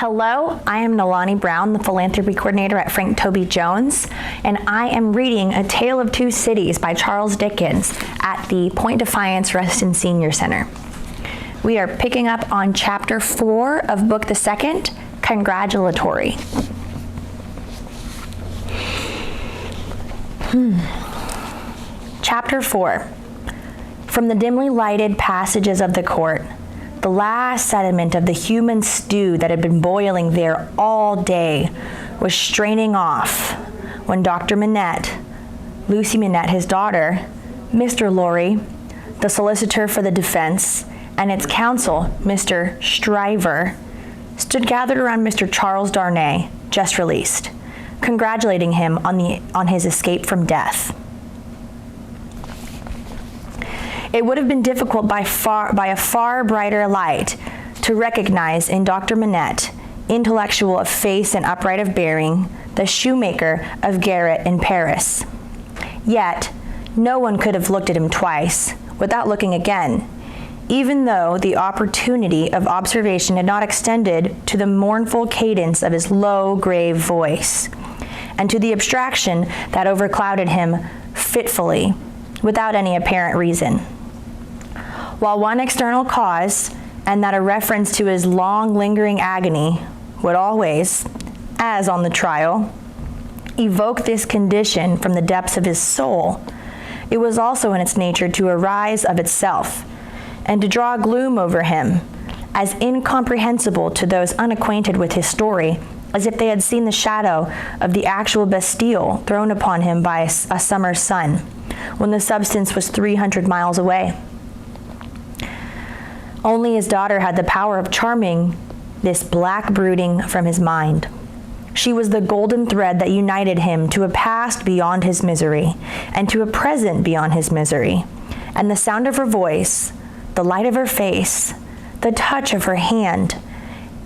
Hello, I am Nalani Brown, the philanthropy coordinator at Frank Toby Jones, and I am reading A Tale of Two Cities by Charles Dickens at the Point Defiance Reston Senior Center. We are picking up on Chapter 4 of Book the Second, Congratulatory. Chapter 4. From the dimly lighted passages of the court, the last sediment of the human stew that had been boiling there all day was straining off when Dr. Manette, Lucy Manette, his daughter, Mr. Lorry, the solicitor for the defense, and its counsel, Mr. Stryver, stood gathered around Mr. Charles Darnay, just released, congratulating him on his escape from death. It would have been difficult by a far brighter light to recognize in Dr. Manette, intellectual of face and upright of bearing, the shoemaker of Garrett in Paris. Yet, no one could have looked at him twice without looking again, even though the opportunity of observation had not extended to the mournful cadence of his low, grave voice, and to the abstraction that overclouded him fitfully, without any apparent reason. While one external cause, and that a reference to his long lingering agony, would always, as on the trial, evoke this condition from the depths of his soul, it was also in its nature to arise of itself, and to draw gloom over him, as incomprehensible to those unacquainted with his story as if they had seen the shadow of the actual Bastille thrown upon him by a summer's sun, when the substance was 300 miles away. Only his daughter had the power of charming this black brooding from his mind. She was the golden thread that united him to a past beyond his misery, and to a present beyond his misery, and the sound of her voice, the light of her face, the touch of her hand,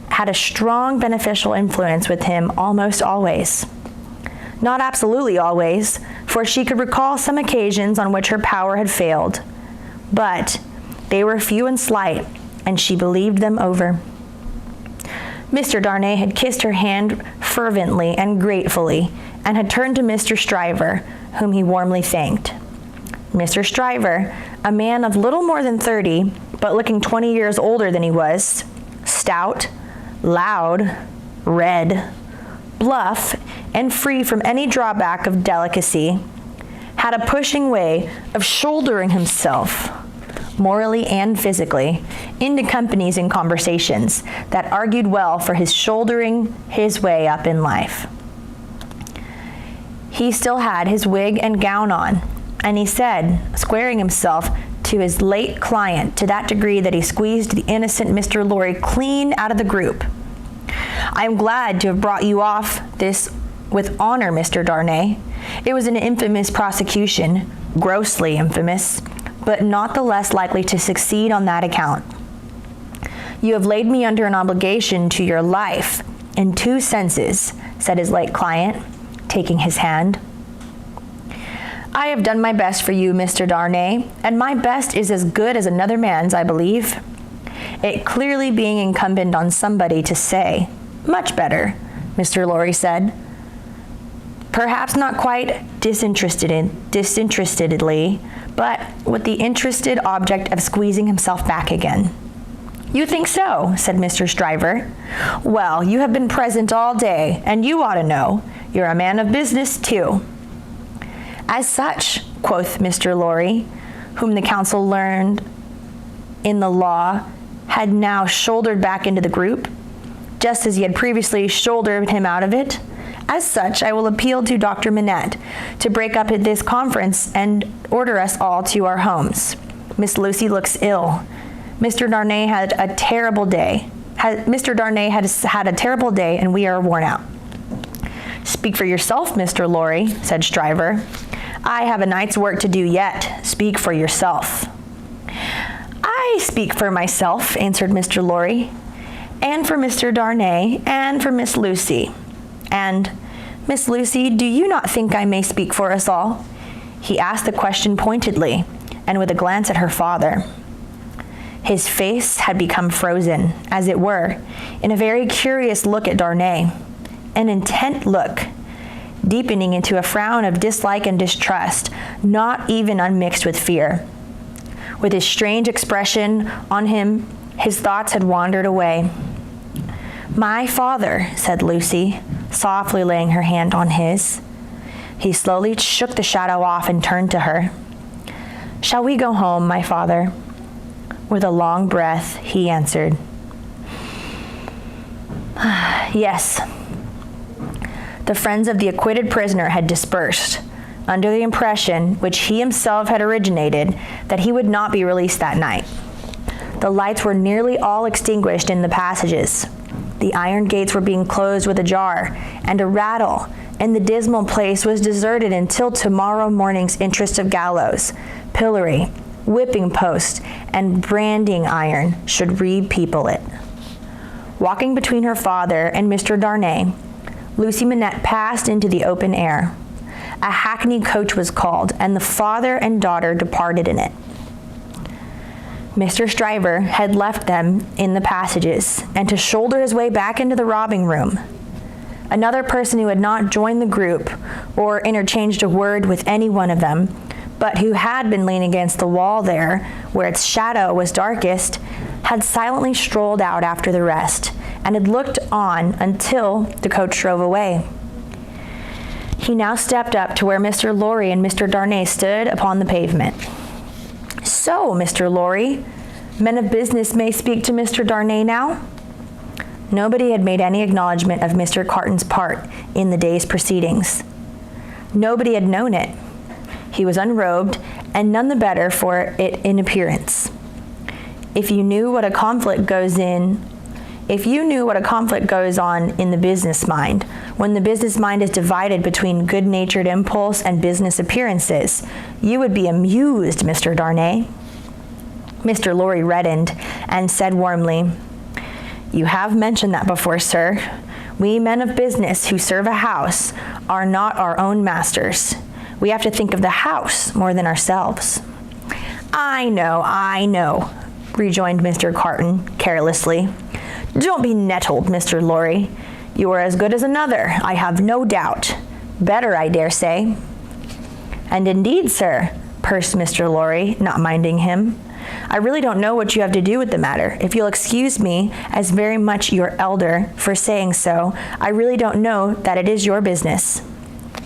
had a strong beneficial influence with him almost always. Not absolutely always, for she could recall some occasions on which her power had failed, but they were few and slight, and she believed them over. Mr. Darnay had kissed her hand fervently and gratefully, and had turned to Mr. Stryver, whom he warmly thanked. Mr. Stryver, a man of little more than 30, but looking 20 years older than he was, stout, loud, red, bluff, and free from any drawback of delicacy, had a pushing way of shouldering himself, morally and physically, into companies and conversations that argued well for his shouldering his way up in life. He still had his wig and gown on, and he said, squaring himself to his late client to that degree that he squeezed the innocent Mr. Lorry clean out of the group, "I am glad to have brought you off this with honor, Mr. Darnay. It was an infamous prosecution, grossly infamous, but not the less likely to succeed on that account. You have laid me under an obligation to your life in two senses," said his late client, taking his hand. "I have done my best for you, Mr. Darnay, and my best is as good as another man's, I believe. It clearly being incumbent on somebody to say, 'Much better,'" Mr. Lorry said. Perhaps not quite disinterestedly, but with the interested object of squeezing himself back again. "You think so?" said Mr. Stryver. "Well, you have been present all day, and you ought to know. You're a man of business, too." "As such," quoth Mr. Lorry, whom the counsel learned in the law had now shouldered back into the group, just as he had previously shouldered him out of it. "As such, I will appeal to Dr. Manette to break up this conference and order us all to our homes. Miss Lucy looks ill. Mr. Darnay had a terrible day. Mr. Darnay has had a terrible day, and we are worn out." "Speak for yourself, Mr. Lorry," said Stryver. "I have a night's work to do yet. Speak for yourself." "I speak for myself," answered Mr. Lorry, "and for Mr. Darnay, and for Miss Lucy. And, Miss Lucy, do you not think I may speak for us all?" He asked the question pointedly, and with a glance at her father. His face had become frozen, as it were, in a very curious look at Darnay, an intent look, deepening into a frown of dislike and distrust, not even unmixed with fear. With his strange expression on him, his thoughts had wandered away. "My father," said Lucy, softly laying her hand on his. He slowly shook the shadow off and turned to her. "Shall we go home, my father?" With a long breath, he answered, "Yes." The friends of the acquitted prisoner had dispersed, under the impression, which he himself had originated, that he would not be released that night. The lights were nearly all extinguished in the passages. The iron gates were being closed with a jar and a rattle, and the dismal place was deserted until tomorrow morning's interest of gallows, pillory, whipping post, and branding iron should repeople it. Walking between her father and Mr. Darnay, Lucy Manette passed into the open air. A hackney coach was called, and the father and daughter departed in it. Mr. Stryver had left them in the passages, and to shoulder his way back into the robbing room. Another person who had not joined the group or interchanged a word with any one of them, but who had been leaning against the wall there, where its shadow was darkest, had silently strolled out after the rest, and had looked on until the coach drove away. He now stepped up to where Mr. Lorry and Mr. Darnay stood upon the pavement. "So, Mr. Lorry, men of business may speak to Mr. Darnay now?" Nobody had made any acknowledgement of Mr. Carton's part in the day's proceedings. Nobody had known it. He was unrobed, and none the better for it in appearance. If you knew what a conflict goes on in the business mind, when the business mind is divided between good-natured impulse and business appearances, you would be amused, Mr. Darnay. Mr. Lorry reddened and said warmly, "You have mentioned that before, sir. We men of business who serve a house are not our own masters. We have to think of the house more than ourselves." I know, rejoined Mr. Carton carelessly. "Don't be nettled, Mr. Lorry. You are as good as another, I have no doubt. Better, I dare say." "And indeed, sir," pursed Mr. Lorry, not minding him, "I really don't know what you have to do with the matter. If you'll excuse me, as very much your elder, for saying so, I really don't know that it is your business."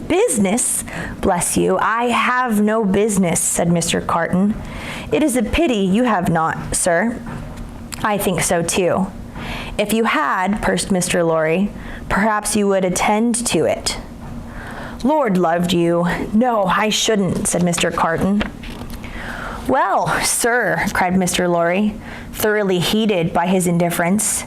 "Business? Bless you, I have no business," said Mr. Carton. "It is a pity you have not, sir." "I think so too." "If you had," pursed Mr. Lorry, "perhaps you would attend to it." "Lord loved you, no, I shouldn't," said Mr. Carton. "Well, sir," cried Mr. Lorry, thoroughly heated by his indifference,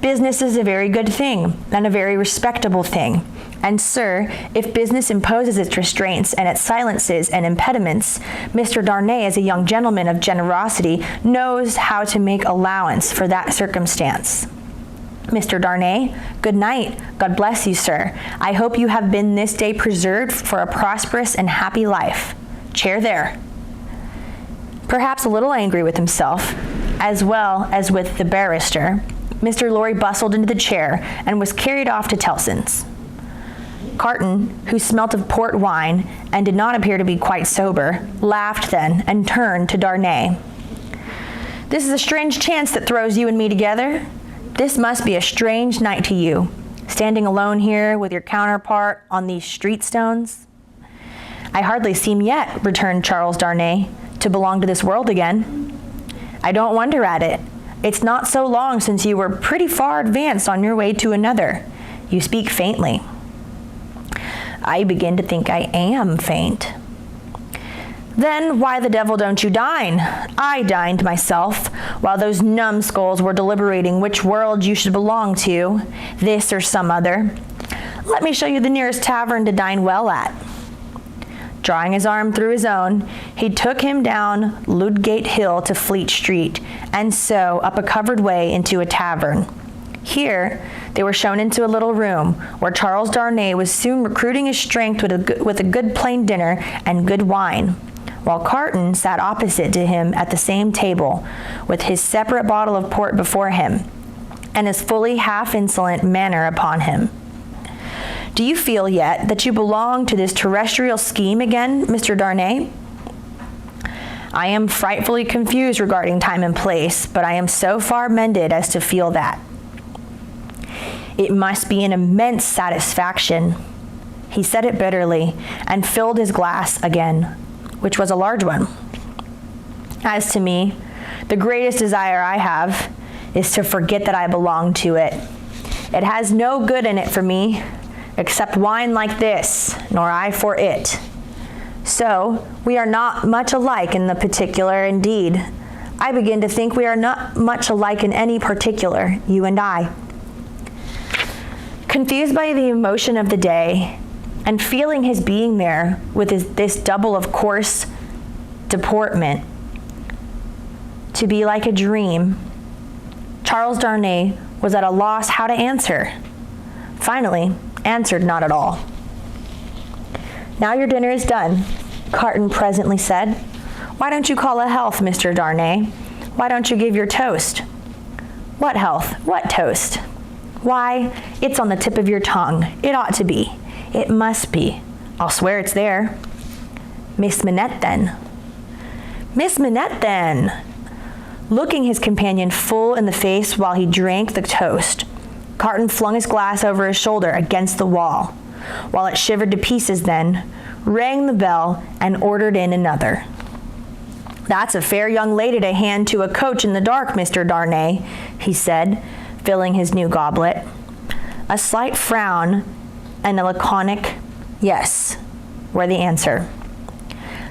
"business is a very good thing, and a very respectable thing. And, sir, if business imposes its restraints and its silences and impediments, Mr. Darnay, as a young gentleman of generosity, knows how to make allowance for that circumstance. Mr. Darnay, good night. God bless you, sir. I hope you have been this day preserved for a prosperous and happy life. Chair there." Perhaps a little angry with himself, as well as with the barrister, Mr. Lorry bustled into the chair and was carried off to Tellson's. Carton, who smelt of port wine and did not appear to be quite sober, laughed then and turned to Darnay. "This is a strange chance that throws you and me together. This must be a strange night to you, standing alone here with your counterpart on these street stones." "I hardly seem yet," returned Charles Darnay, "to belong to this world again." "I don't wonder at it. It's not so long since you were pretty far advanced on your way to another. You speak faintly." "I begin to think I am faint." "Then why the devil don't you dine? I dined myself, while those numbskulls were deliberating which world you should belong to, this or some other. Let me show you the nearest tavern to dine well at." Drawing his arm through his own, he took him down Ludgate Hill to Fleet Street, and so up a covered way into a tavern. Here they were shown into a little room, where Charles Darnay was soon recruiting his strength with a good plain dinner and good wine, while Carton sat opposite to him at the same table, with his separate bottle of port before him, and his fully half-insolent manner upon him. "Do you feel yet that you belong to this terrestrial scheme again, Mr. Darnay?" "I am frightfully confused regarding time and place, but I am so far mended as to feel that." "It must be an immense satisfaction." He said it bitterly and filled his glass again, which was a large one. "As to me, the greatest desire I have is to forget that I belong to it. It has no good in it for me, except wine like this, nor I for it. So, we are not much alike in the particular, indeed. I begin to think we are not much alike in any particular, you and I." Confused by the emotion of the day, and feeling his being there with this double of coarse deportment to be like a dream, Charles Darnay was at a loss how to answer. Finally, answered not at all. "Now your dinner is done," Carton presently said. "Why don't you call a health, Mr. Darnay? Why don't you give your toast?" "What health? What toast?" "Why, it's on the tip of your tongue. It ought to be. It must be. I'll swear it's there." "Miss Manette, then." "Miss Manette, then." Looking his companion full in the face while he drank the toast, Carton flung his glass over his shoulder against the wall, while it shivered to pieces, then rang the bell and ordered in another. "That's a fair young lady to hand to a coach in the dark, Mr. Darnay," he said, filling his new goblet. A slight frown and a laconic "yes" were the answer.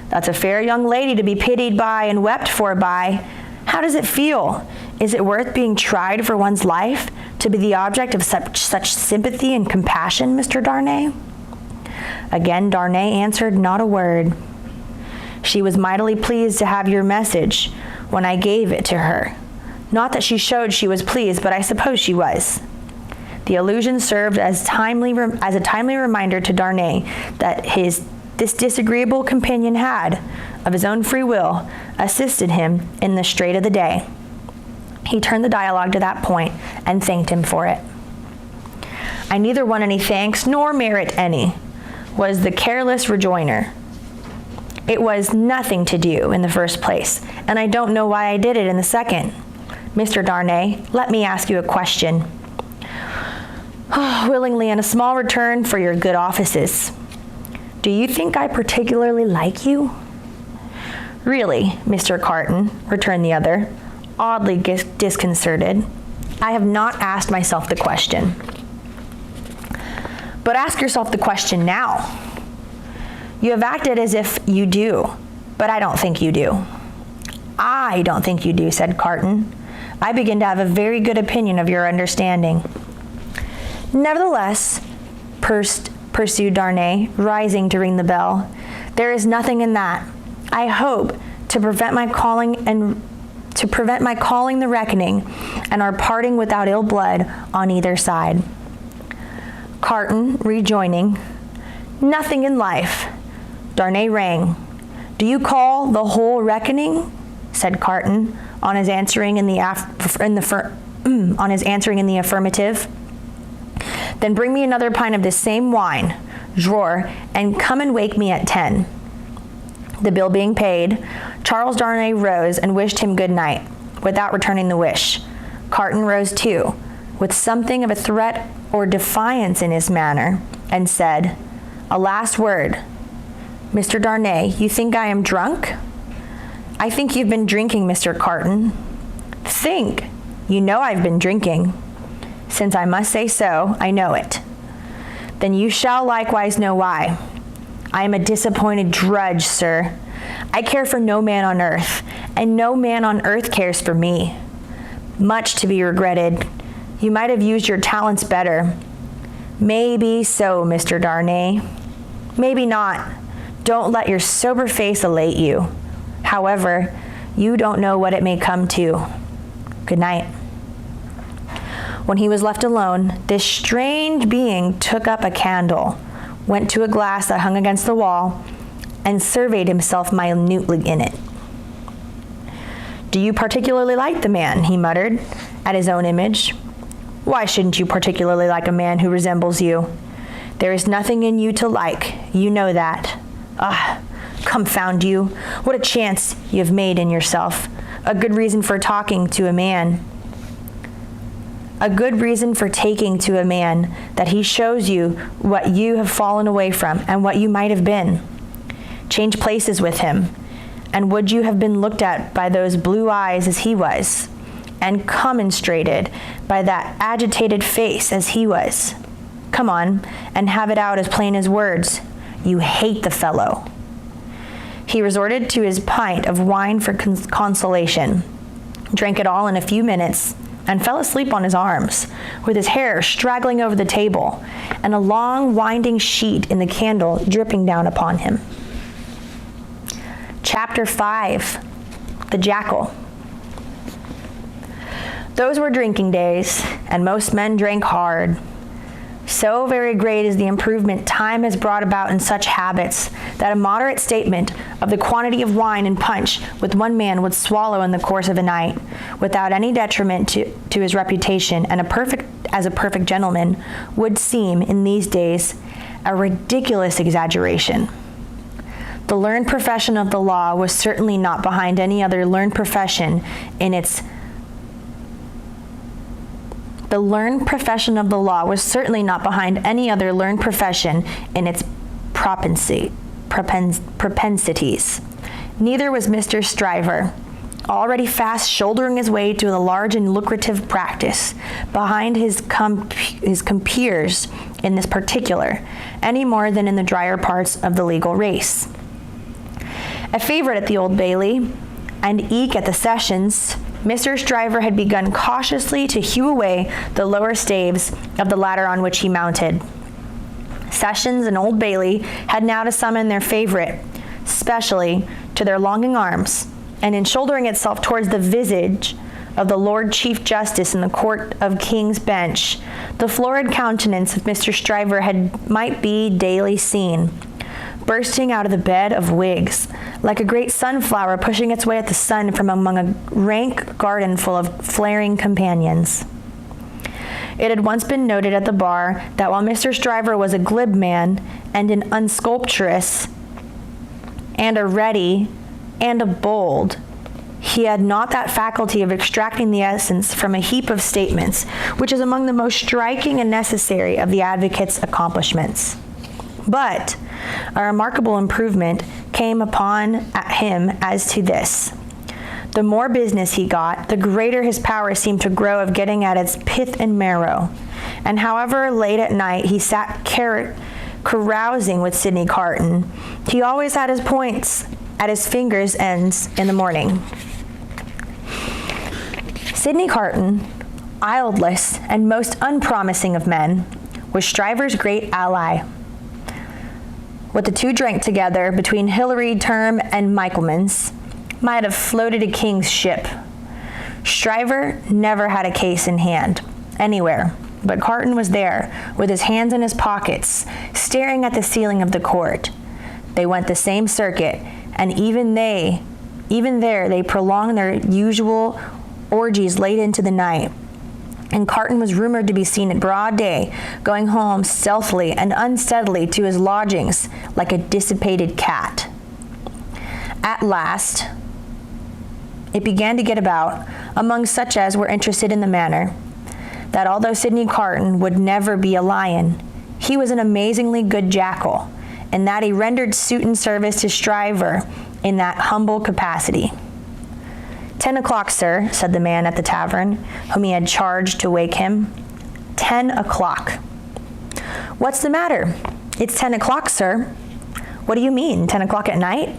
"That's a fair young lady to be pitied by and wept for by. How does it feel? Is it worth being tried for one's life, to be the object of such sympathy and compassion, Mr. Darnay?" Again Darnay answered not a word. "She was mightily pleased to have your message when I gave it to her. Not that she showed she was pleased, but I suppose she was." The allusion served as a timely reminder to Darnay that this disagreeable companion had, of his own free will, assisted him in the strait of the day. He turned the dialogue to that point and thanked him for it. "I neither want any thanks nor merit any," was the careless rejoinder. "It was nothing to do in the first place, and I don't know why I did it in the second. Mr. Darnay, let me ask you a question." "Willingly, and a small return for your good offices." "Do you think I particularly like you?" "Really, Mr. Carton," returned the other, oddly disconcerted, "I have not asked myself the question." "But ask yourself the question now." "You have acted as if you do, but I don't think you do." "I don't think you do," said Carton. "I begin to have a very good opinion of your understanding." "Nevertheless," pursued Darnay, rising to ring the bell, "there is nothing in that. I hope to prevent my calling the reckoning, and our parting without ill blood on either side." Carton rejoining, "Nothing in life." Darnay rang. "Do you call the whole reckoning?" said Carton, on his answering in the affirmative. "Then bring me another pint of this same wine, drawer, and come and wake me at 10. The bill being paid, Charles Darnay rose and wished him good night, without returning the wish. Carton rose too, with something of a threat or defiance in his manner, and said, "A last word. Mr. Darnay, you think I am drunk?" "I think you've been drinking, Mr. Carton." "Think! You know I've been drinking." "Since I must say so, I know it." "Then you shall likewise know why. I am a disappointed drudge, sir. I care for no man on earth, and no man on earth cares for me. Much to be regretted. You might have used your talents better." "Maybe so, Mr. Darnay." "Maybe not. Don't let your sober face elate you. However, you don't know what it may come to. Good night." When he was left alone, this strange being took up a candle, went to a glass that hung against the wall, and surveyed himself minutely in it. "Do you particularly like the man?" he muttered at his own image. "Why shouldn't you particularly like a man who resembles you? There is nothing in you to like, you know that. Ah, confound you, what a chance you have made in yourself. A good reason for taking to a man that he shows you what you have fallen away from and what you might have been. Change places with him, and would you have been looked at by those blue eyes as he was, and commiserated by that agitated face as he was? Come on, and have it out as plain as words. You hate the fellow." He resorted to his pint of wine for consolation, drank it all in a few minutes, and fell asleep on his arms, with his hair straggling over the table, and a long winding sheet in the candle dripping down upon him. Chapter 5. The Jackal. Those were drinking days, and most men drank hard. So very great is the improvement time has brought about in such habits that a moderate statement of the quantity of wine and punch which one man would swallow in the course of a night, without any detriment to his reputation and as a perfect gentleman, would seem, in these days, a ridiculous exaggeration. The learned profession of the law was certainly not behind any other learned profession in its propensities. Neither was Mr. Stryver, already fast shouldering his way to a large and lucrative practice, behind his compeers in this particular, any more than in the drier parts of the legal race. A favorite at the Old Bailey, and eke at the sessions, Mr. Stryver had begun cautiously to hew away the lower staves of the ladder on which he mounted. Sessions and Old Bailey had now to summon their favorite, specially to their longing arms, and in shouldering itself towards the visage of the Lord Chief Justice in the Court of King's Bench, the florid countenance of Mr. Stryver might be daily seen, bursting out of the bed of wigs, like a great sunflower pushing its way at the sun from among a rank garden full of flaring companions. It had once been noted at the bar that while Mr. Stryver was a glib man, and an unsculpturous, and a ready, and a bold, he had not that faculty of extracting the essence from a heap of statements, which is among the most striking and necessary of the advocate's accomplishments. But a remarkable improvement came upon him as to this. The more business he got, the greater his power seemed to grow of getting at its pith and marrow. And however late at night he sat carousing with Sidney Carton, he always had his points at his fingers' ends in the morning. Sidney Carton, idlest and most unpromising of men, was Stryver's great ally. What the two drank together between Hilary Term and Michaelmas might have floated a king's ship. Stryver never had a case in hand, anywhere, but Carton was there, with his hands in his pockets, staring at the ceiling of the court. They went the same circuit, and even there they prolonged their usual orgies late into the night. And Carton was rumored to be seen at broad day, going home stealthily and unsteadily to his lodgings like a dissipated cat. At last, it began to get about, among such as were interested in the matter, that although Sidney Carton would never be a lion, he was an amazingly good jackal, and that he rendered suit and service to Stryver in that humble capacity. 10 o'clock, sir, said the man at the tavern, whom he had charged to wake him. 10 o'clock. What's the matter? It's 10 o'clock, sir. What do you mean, 10 o'clock at night?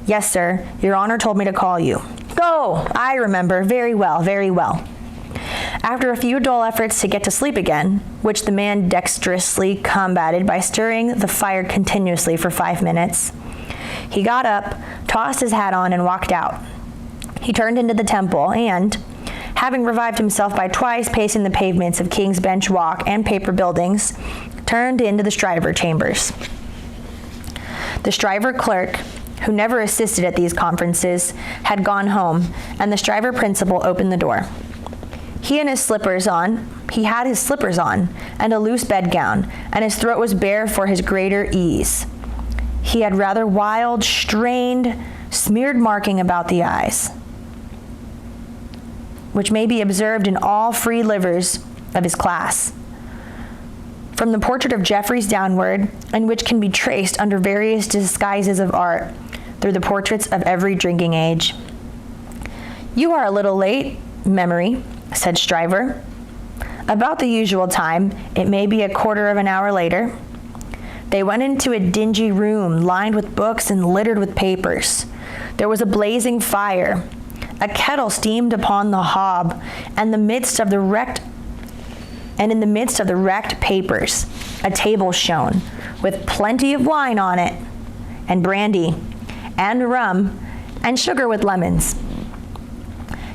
Yes, sir, your honor told me to call you. Go! I remember. Very well, very well. After a few dull efforts to get to sleep again, which the man dexterously combated by stirring the fire continuously for 5 minutes, he got up, tossed his hat on, and walked out. He turned into the temple and, having revived himself by twice pacing the pavements of King's Bench Walk and Paper Buildings, turned into the Stryver chambers. The Stryver clerk, who never assisted at these conferences, had gone home, and the Stryver principal opened the door. He had his slippers on, and a loose bedgown, and his throat was bare for his greater ease. He had rather wild, strained, smeared marking about the eyes, which may be observed in all free livers of his class, from the portrait of Jeffreys downward, and which can be traced under various disguises of art through the portraits of every drinking age. "You are a little late, Memory," said Stryver. "About the usual time, it may be a quarter of an hour later." They went into a dingy room lined with books and littered with papers. There was a blazing fire. A kettle steamed upon the hob, and in the midst of the wrecked papers, a table shone, with plenty of wine on it, and brandy, and rum, and sugar with lemons.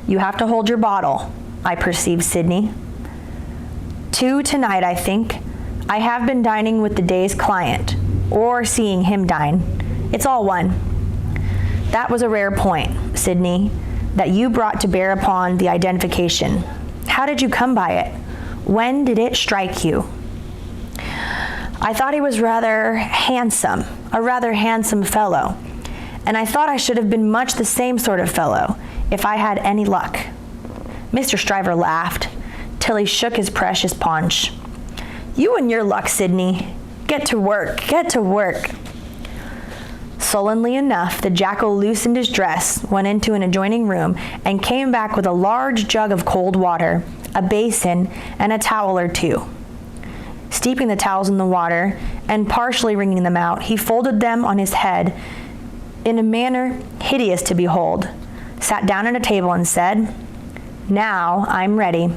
"You have to hold your bottle, I perceive, Sidney." "2 tonight, I think. I have been dining with the day's client, or seeing him dine. It's all one." "That was a rare point, Sidney, that you brought to bear upon the identification. How did you come by it? When did it strike you?" "I thought he was a rather handsome fellow, and I thought I should have been much the same sort of fellow, if I had any luck." Mr. Stryver laughed, till he shook his precious paunch. "You and your luck, Sidney. Get to work, get to work." Sullenly enough, the Jackal loosened his dress, went into an adjoining room, and came back with a large jug of cold water, a basin, and a towel or two. Steeping the towels in the water, and partially wringing them out, he folded them on his head in a manner hideous to behold, sat down at a table, and said, "Now I'm ready."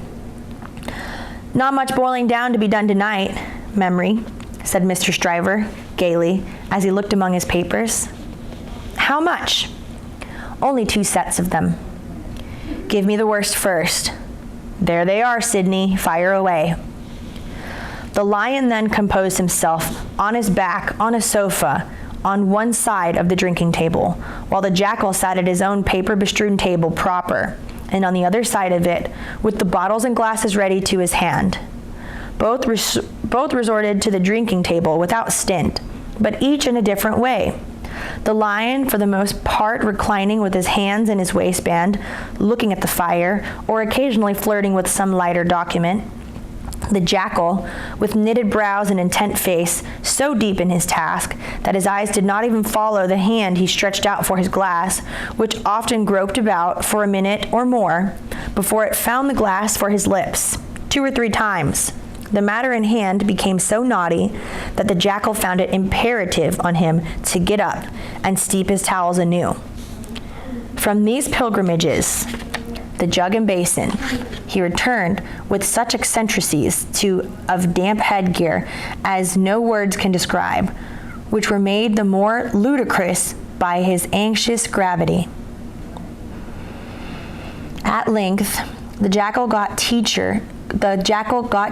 "Not much boiling down to be done tonight, Memory," said Mr. Stryver, gaily, as he looked among his papers. "How much?" "Only 2 sets of them." "Give me the worst first." "There they are, Sidney. Fire away." The lion then composed himself on his back on a sofa on one side of the drinking table, while the Jackal sat at his own paper-bestrewn table proper, and on the other side of it, with the bottles and glasses ready to his hand. Both resorted to the drinking table without stint, but each in a different way. The lion, for the most part, reclining with his hands in his waistband, looking at the fire, or occasionally flirting with some lighter document. The Jackal, with knitted brows and intent face, so deep in his task that his eyes did not even follow the hand he stretched out for his glass, which often groped about for a minute or more before it found the glass for his lips, 2 or 3 times. The matter in hand became so naughty that the Jackal found it imperative on him to get up and steep his towels anew. From these pilgrimages, the jug and basin, he returned with such eccentricities of damp headgear as no words can describe, which were made the more ludicrous by his anxious gravity. At length, the Jackal got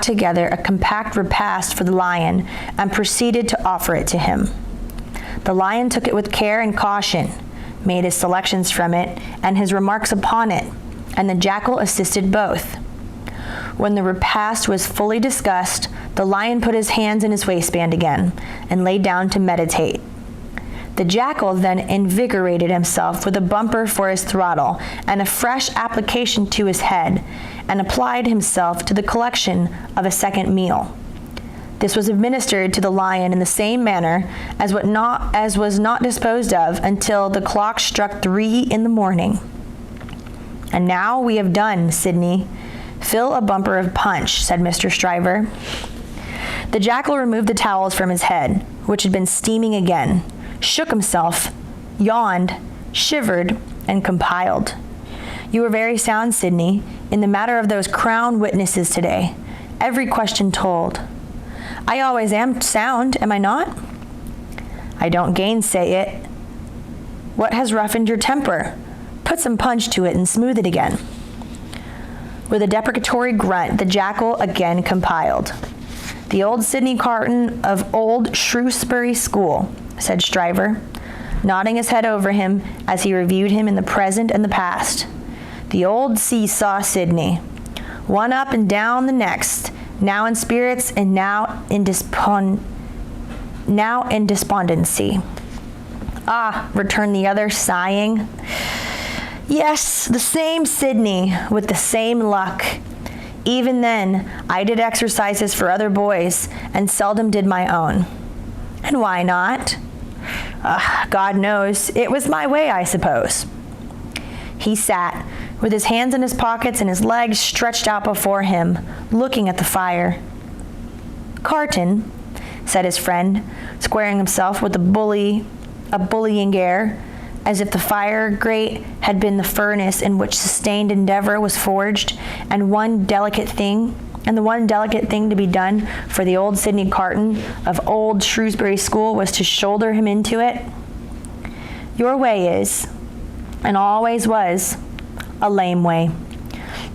together a compact repast for the lion and proceeded to offer it to him. The lion took it with care and caution, made his selections from it and his remarks upon it, and the Jackal assisted both. When the repast was fully discussed, the lion put his hands in his waistband again and lay down to meditate. The Jackal then invigorated himself with a bumper for his throttle and a fresh application to his head, and applied himself to the collection of a second meal. This was administered to the lion in the same manner as was not disposed of until the clock struck 3 in the morning. "And now we have done, Sidney. Fill a bumper of punch," said Mr. Stryver. The Jackal removed the towels from his head, which had been steaming again, shook himself, yawned, shivered, and compiled. "You were very sound, Sidney, in the matter of those Crown witnesses today. Every question told." "I always am sound, am I not?" "I don't gainsay it. What has roughened your temper? Put some punch to it and smooth it again." With a deprecatory grunt, the Jackal again compiled. The old Sidney Carton of old Shrewsbury school, said Stryver, nodding his head over him as he reviewed him in the present and the past. The old seesaw Sidney, one up and down the next, now in spirits and now in despondency. Ah, returned the other, sighing. Yes, the same Sidney, with the same luck. Even then, I did exercises for other boys, and seldom did my own. And why not? God knows, it was my way, I suppose. He sat, with his hands in his pockets and his legs stretched out before him, looking at the fire. Carton, said his friend, squaring himself with a bullying air, as if the fire grate had been the furnace in which sustained endeavor was forged, and the one delicate thing to be done for the old Sidney Carton of old Shrewsbury School was to shoulder him into it. Your way is, and always was, a lame way.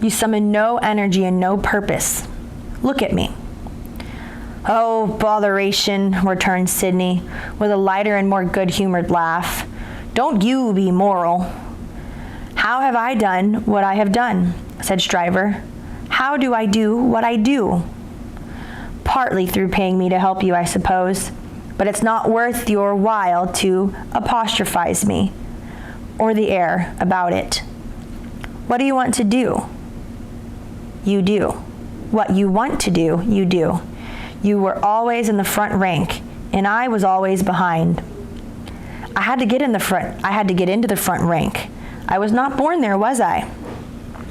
You summon no energy and no purpose. Look at me. Oh, botheration, returned Sidney, with a lighter and more good-humored laugh. Don't you be moral. How have I done what I have done? Said Stryver. How do I do what I do? Partly through paying me to help you, I suppose, but it's not worth your while to apostrophize me, or the air about it. What do you want to do? You do. What you want to do, you do. You were always in the front rank, and I was always behind. I had to get into the front rank. I was not born there, was I?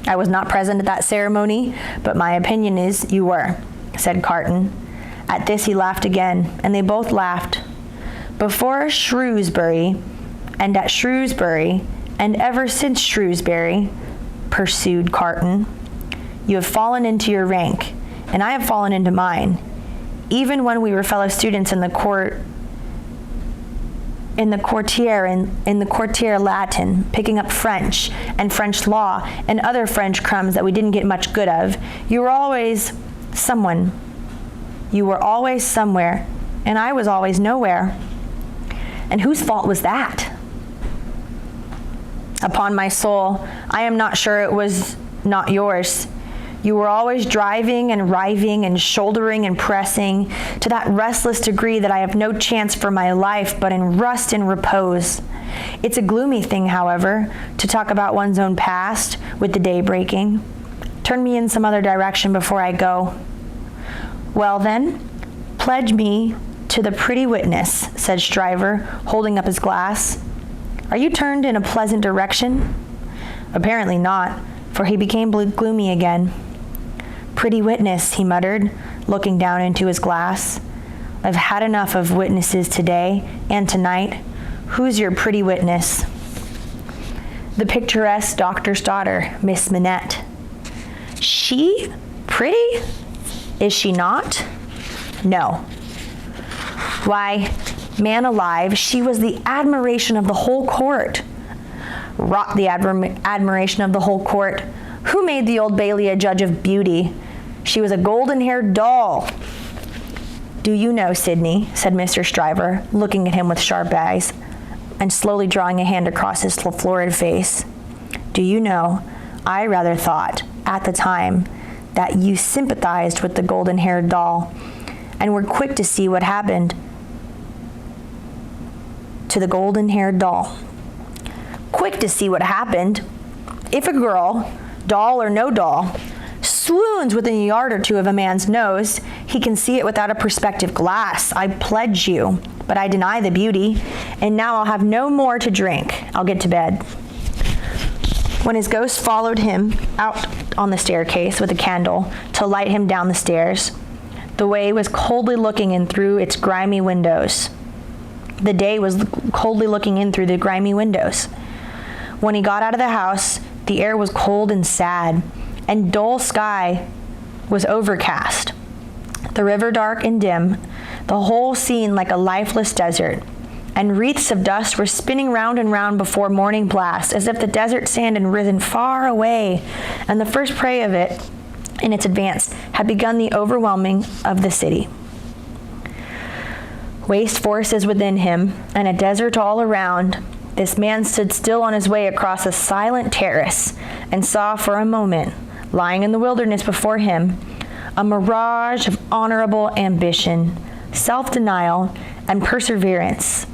I was not present at that ceremony, but my opinion is you were, said Carton. At this he laughed again, and they both laughed. Before Shrewsbury, and at Shrewsbury, and ever since Shrewsbury, pursued Carton, you have fallen into your rank, and I have fallen into mine. Even when we were fellow students in the Quartier Latin, picking up French and French law and other French crumbs that we didn't get much good of, you were always someone. You were always somewhere, and I was always nowhere. And whose fault was that? Upon my soul, I am not sure it was not yours. You were always driving and riving and shouldering and pressing to that restless degree that I have no chance for my life but in rust and repose. It's a gloomy thing, however, to talk about one's own past with the day breaking. Turn me in some other direction before I go. Well then, pledge me to the pretty witness, said Stryver, holding up his glass. Are you turned in a pleasant direction? Apparently not, for he became gloomy again. Pretty witness, he muttered, looking down into his glass. I've had enough of witnesses today and tonight. Who's your pretty witness? The picturesque doctor's daughter, Miss Minette. She? Pretty? Is she not? No. Why, man alive, she was the admiration of the whole court. Rot the admiration of the whole court. Who made the Old Bailey a judge of beauty? She was a golden-haired doll. Do you know, Sidney, said Mr. Stryver, looking at him with sharp eyes, and slowly drawing a hand across his florid face. Do you know, I rather thought, at the time, that you sympathized with the golden-haired doll, and were quick to see what happened to the golden-haired doll. Quick to see what happened. If a girl, doll or no doll, swoons within a yard or two of a man's nose, he can see it without a perspective glass, I pledge you. But I deny the beauty, and now I'll have no more to drink. I'll get to bed. When his ghost followed him out on the staircase with a candle to light him down the stairs, the way was coldly looking in through its grimy windows. The day was coldly looking in through the grimy windows. When he got out of the house, the air was cold and sad, and dull sky was overcast. The river dark and dim, the whole scene like a lifeless desert, and wreaths of dust were spinning round and round before morning blast, as if the desert sand had risen far away, and the first prey of it, in its advance, had begun the overwhelming of the city. Waste forests within him, and a desert all around, this man stood still on his way across a silent terrace and saw for a moment, lying in the wilderness before him, a mirage of honorable ambition, self-denial, and perseverance.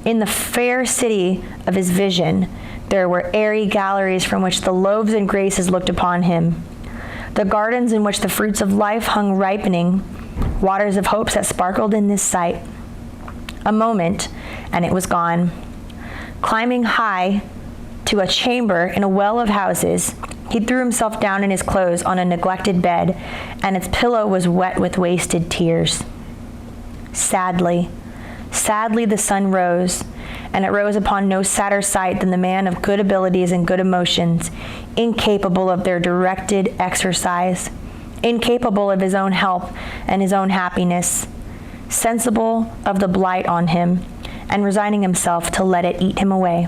In the fair city of his vision, there were airy galleries from which the loaves and graces looked upon him, the gardens in which the fruits of life hung ripening, waters of hopes that sparkled in this sight. A moment, and it was gone. Climbing high to a chamber in a well of houses, he threw himself down in his clothes on a neglected bed, and its pillow was wet with wasted tears. Sadly the sun rose, and it rose upon no sadder sight than the man of good abilities and good emotions, incapable of their directed exercise, incapable of his own help and his own happiness, sensible of the blight on him, and resigning himself to let it eat him away.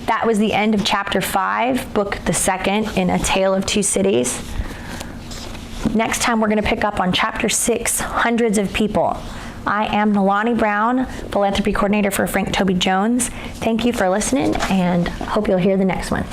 That was the end of chapter 5, book the second in A Tale of Two Cities. Next time we're going to pick up on chapter 6, Hundreds of People. I am Nalani Brown, philanthropy coordinator for Frank Toby Jones. Thank you for listening, and hope you'll hear the next one.